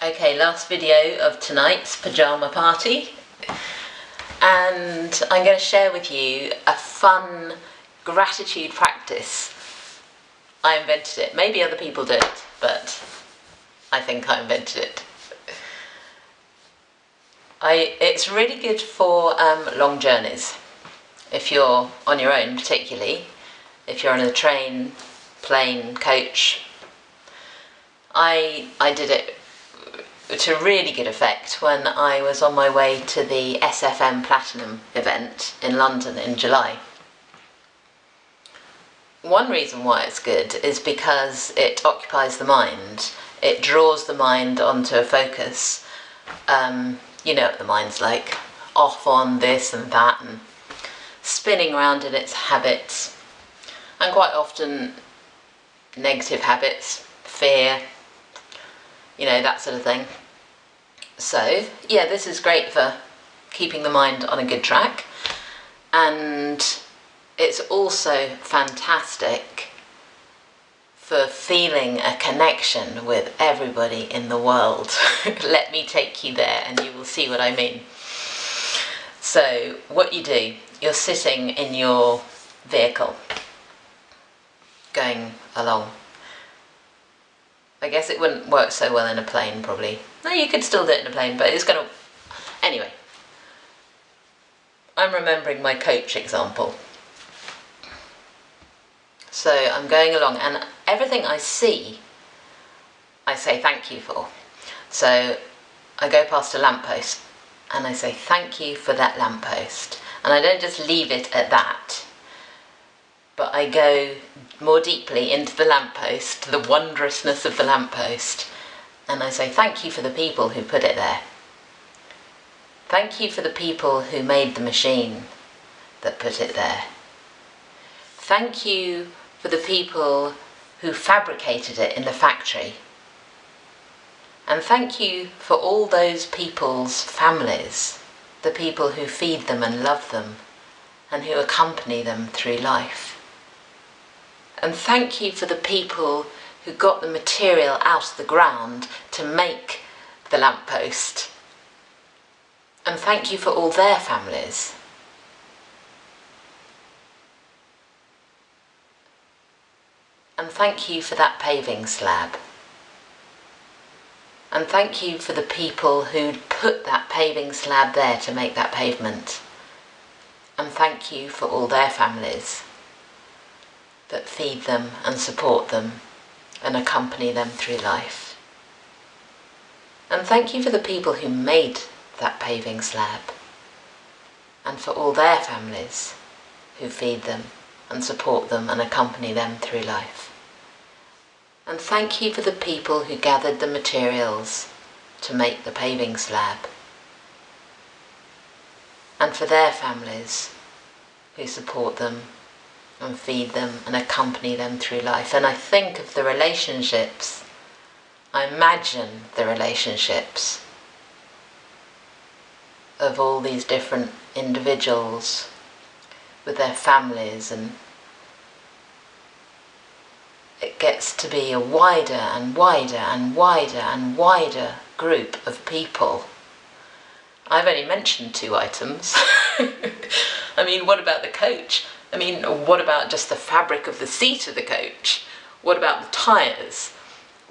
Okay, last video of tonight's pyjama party, and I'm going to share with you a fun gratitude practice. I invented it. Maybe other people do it, but I think I invented it. It's really good for long journeys, if you're on your own particularly, if you're on a train, plane, coach. I did it to really good effect when I was on my way to the SFM Platinum event in London in July. One reason why it's good is because it occupies the mind. It draws the mind onto a focus. You know what the mind's like, off on this and that and spinning around in its habits, and quite often negative habits, fear, that sort of thing. So yeah, this is great for keeping the mind on a good track, and it's also fantastic for feeling a connection with everybody in the world. Let me take you there and you will see what I mean. So what you do, you're sitting in your vehicle going along. I guess it wouldn't work so well in a plane, probably. No, you could still do it in a plane, but it's going to... Anyway, I'm remembering my coach example. So I'm going along, and everything I see, I say thank you for. So I go past a lamppost, and I say thank you for that lamppost. And I don't just leave it at that, but I go more deeply into the lamppost, the wondrousness of the lamppost, and I say thank you for the people who put it there. Thank you for the people who made the machine that put it there. Thank you for the people who fabricated it in the factory. And thank you for all those people's families, the people who feed them and love them, and who accompany them through life. And thank you for the people who got the material out of the ground to make the lamppost. And thank you for all their families. And thank you for that paving slab. And thank you for the people who put that paving slab there to make that pavement. And thank you for all their families that feed them and support them and accompany them through life. And thank you for the people who made that paving slab, and for all their families who feed them and support them and accompany them through life. And thank you for the people who gathered the materials to make the paving slab, and for their families who support them and feed them and accompany them through life. And I think of the relationships, I imagine the relationships of all these different individuals with their families, and it gets to be a wider and wider and wider and wider group of people. I've only mentioned 2 items. I mean, what about the coach? I mean, what about just the fabric of the seat of the coach? What about the tyres?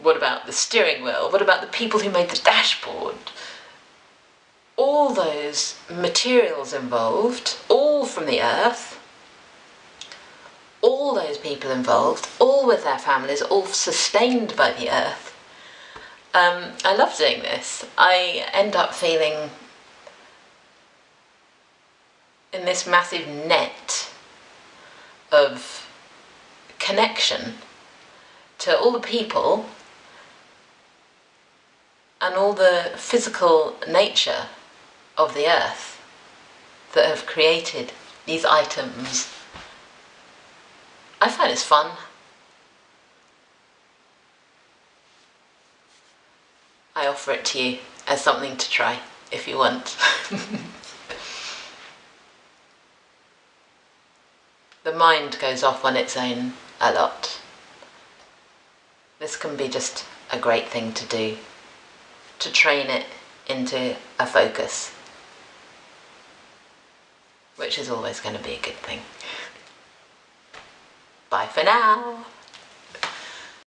What about the steering wheel? What about the people who made the dashboard? All those materials involved, all from the earth, all those people involved, all with their families, all sustained by the earth. I love doing this. I end up feeling in this massive net of connection to all the people and all the physical nature of the earth that have created these items. I find it's fun. I offer it to you as something to try if you want. The mind goes off on its own a lot. This can be just a great thing to do. to train it into a focus, which is always going to be a good thing. Bye for now.